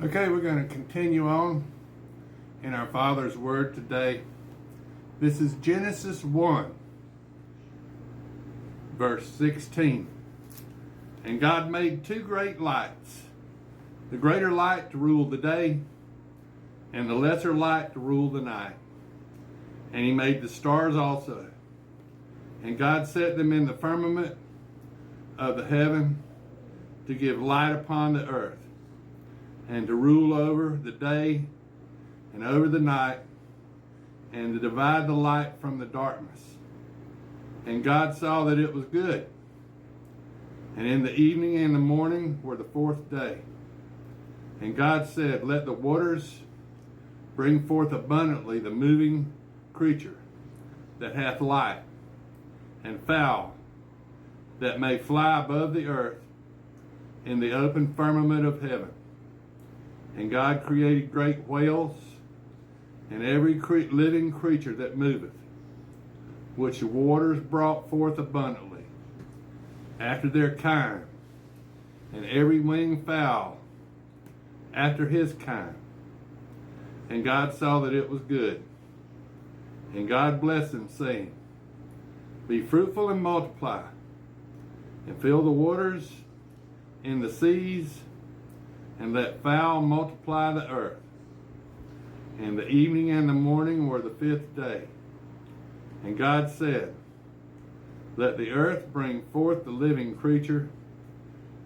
Okay, we're going to continue on in our Father's Word today. This is Genesis 1, verse 16. And God made two great lights, the greater light to rule the day, and the lesser light to rule the night. And he made the stars also. And God set them in the firmament of the heaven to give light upon the earth, and to rule over the day and over the night, and to divide the light from the darkness. And God saw that it was good. And in the evening and the morning were the fourth day. And God said, let the waters bring forth abundantly the moving creature that hath life, and fowl that may fly above the earth in the open firmament of heaven. And God created great whales and every living creature that moveth, which the waters brought forth abundantly, after their kind, and every winged fowl after his kind. And God saw that it was good. And God blessed them, saying, be fruitful and multiply, and fill the waters in the seas, and let fowl multiply the earth. And the evening and the morning were the fifth day. And God said, let the earth bring forth the living creature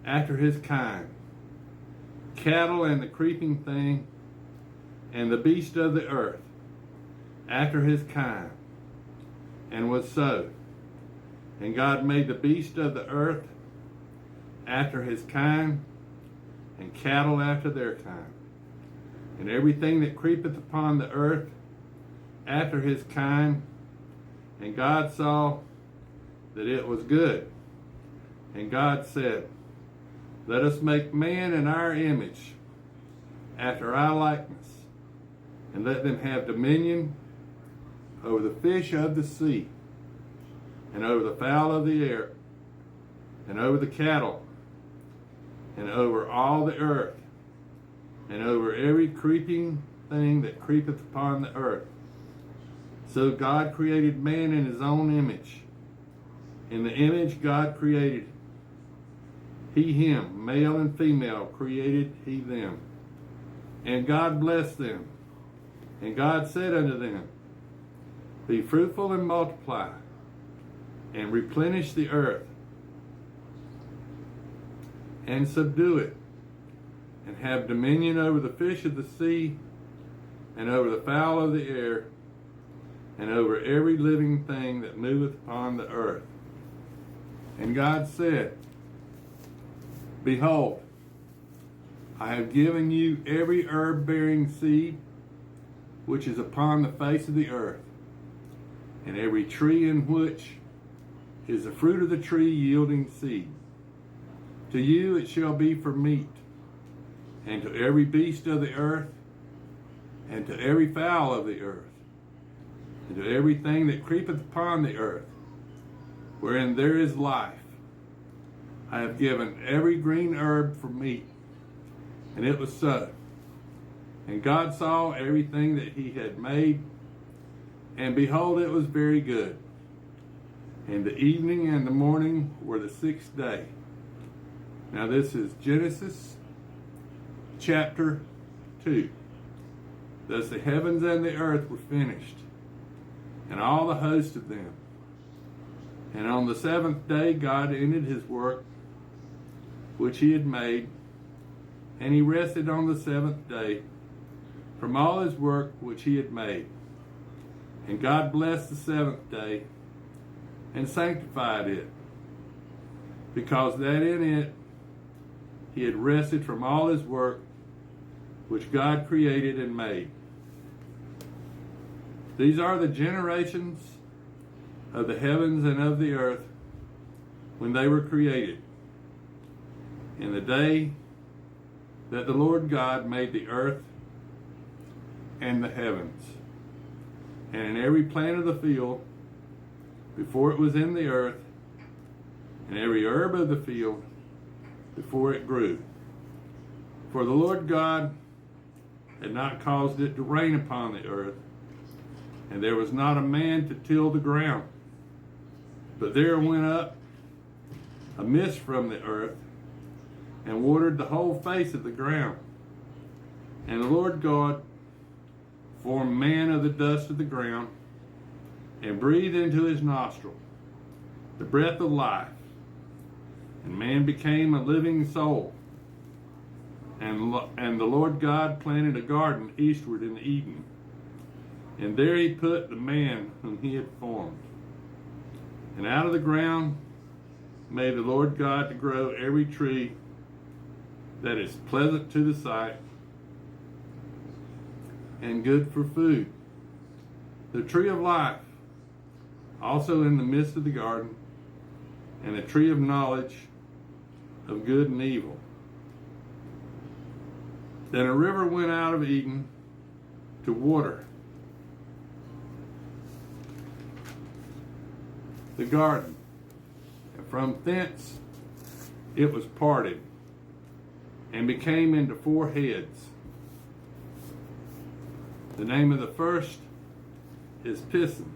after his kind, cattle and the creeping thing, and the beast of the earth after his kind. And was so. And God made the beast of the earth after his kind, and cattle after their kind, and everything that creepeth upon the earth after his kind. And God saw that it was good. And God said, let us make man in our image, after our likeness, and let them have dominion over the fish of the sea, and over the fowl of the air, and over the cattle, and over all the earth, and over every creeping thing that creepeth upon the earth. So God created man in his own image. In the image God created he him, male and female created he them. And God blessed them. And God said unto them, be fruitful and multiply, and replenish the earth, and subdue it, and have dominion over the fish of the sea, and over the fowl of the air, and over every living thing that moveth upon the earth. And God said, behold, I have given you every herb-bearing seed which is upon the face of the earth, and every tree in which is the fruit of the tree yielding seed. To you it shall be for meat, and to every beast of the earth, and to every fowl of the earth, and to everything that creepeth upon the earth, wherein there is life. I have given every green herb for meat. And it was so. And God saw everything that he had made, and behold, it was very good. And the evening and the morning were the sixth day. Now this is Genesis chapter 2. Thus the heavens and the earth were finished, and all the host of them. And on the seventh day God ended his work which he had made, and he rested on the seventh day from all his work which he had made. And God blessed the seventh day, and sanctified it, because that in it he had rested from all his work which God created and made. These are the generations of the heavens and of the earth when they were created, in the day that the Lord God made the earth and the heavens, and in every plant of the field before it was in the earth, and every herb of the field before it grew. For the Lord God had not caused it to rain upon the earth, and there was not a man to till the ground. But there went up a mist from the earth, and watered the whole face of the ground. And the Lord God formed man of the dust of the ground, and breathed into his nostril the breath of life, and man became a living soul. And the Lord God planted a garden eastward in Eden, and there he put the man whom he had formed. And out of the ground made the Lord God to grow every tree that is pleasant to the sight and good for food. The tree of life also in the midst of the garden, and the tree of knowledge of good and evil. Then a river went out of Eden to water the garden, and from thence it was parted and became into 4 heads. The name of the first is Pison,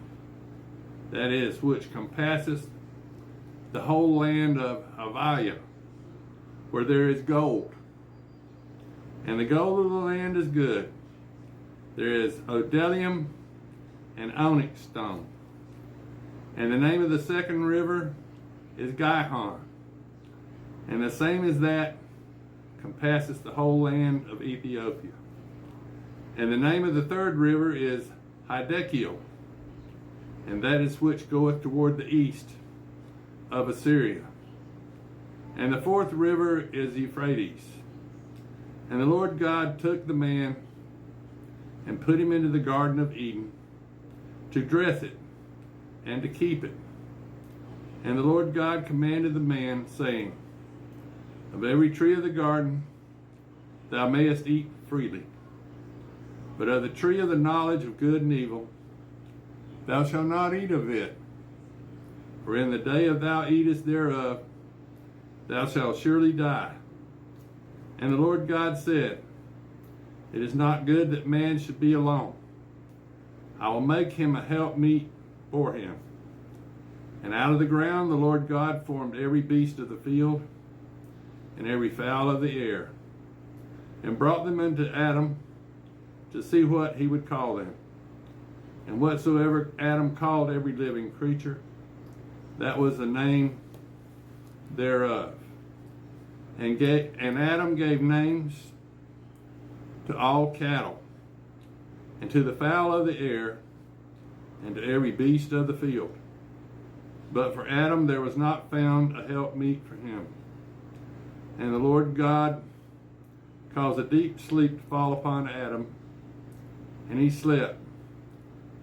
that is, which compasseth the whole land of Haviah, where there is gold. And the gold of the land is good. There is bdellium and onyx stone. And the name of the second river is Gihon. And the same as that compasseth the whole land of Ethiopia. And the name of the third river is Hiddekel, and that is which goeth toward the east of Assyria. And the fourth river is Euphrates. And the Lord God took the man and put him into the garden of Eden to dress it and to keep it. And the Lord God commanded the man, saying, Of every tree of the garden thou mayest eat freely, but of the tree of the knowledge of good and evil thou shalt not eat of it. For in the day of thou eatest thereof thou shalt surely die. And the Lord God said, It is not good that man should be alone. I will make him a helpmeet for him. And out of the ground the Lord God formed every beast of the field and every fowl of the air, and brought them unto Adam to see what he would call them. And whatsoever Adam called every living creature, that was the name thereof. And Adam gave names to all cattle, and to the fowl of the air, and to every beast of the field. But for Adam there was not found a helpmeet for him. And the Lord God caused a deep sleep to fall upon Adam, and he slept.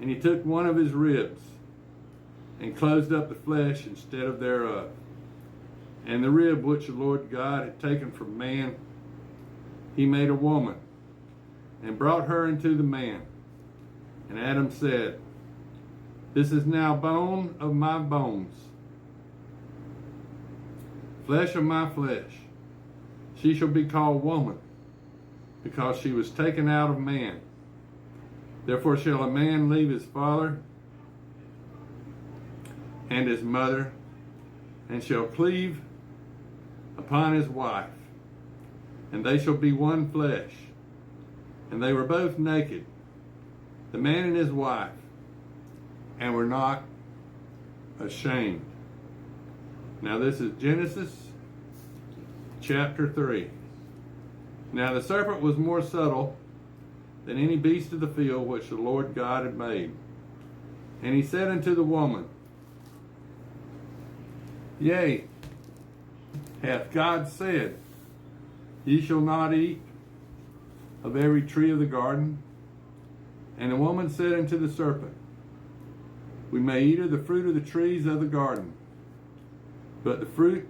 And he took one of his ribs, and closed up the flesh instead of thereof. And the rib which the Lord God had taken from man, he made a woman, and brought her into the man. And Adam said, This is now bone of my bones, flesh of my flesh. She shall be called woman, because she was taken out of man. Therefore shall a man leave his father and his mother, and shall cleave upon his wife, and they shall be one flesh. And they were both naked, the man and his wife, and were not ashamed. Now this is Genesis chapter 3. Now the serpent was more subtle than any beast of the field which the Lord God had made. And he said unto the woman, Yea, hath God said, Ye shall not eat of every tree of the garden? And the woman said unto the serpent, We may eat of the fruit of the trees of the garden, but the fruit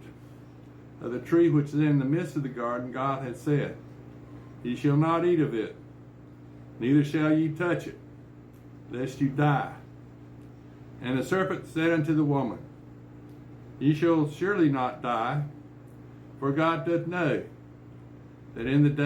of the tree which is in the midst of the garden God hath said, Ye shall not eat of it, neither shall ye touch it, lest you die. And the serpent said unto the woman, Ye shall surely not die, for God doth know that in the day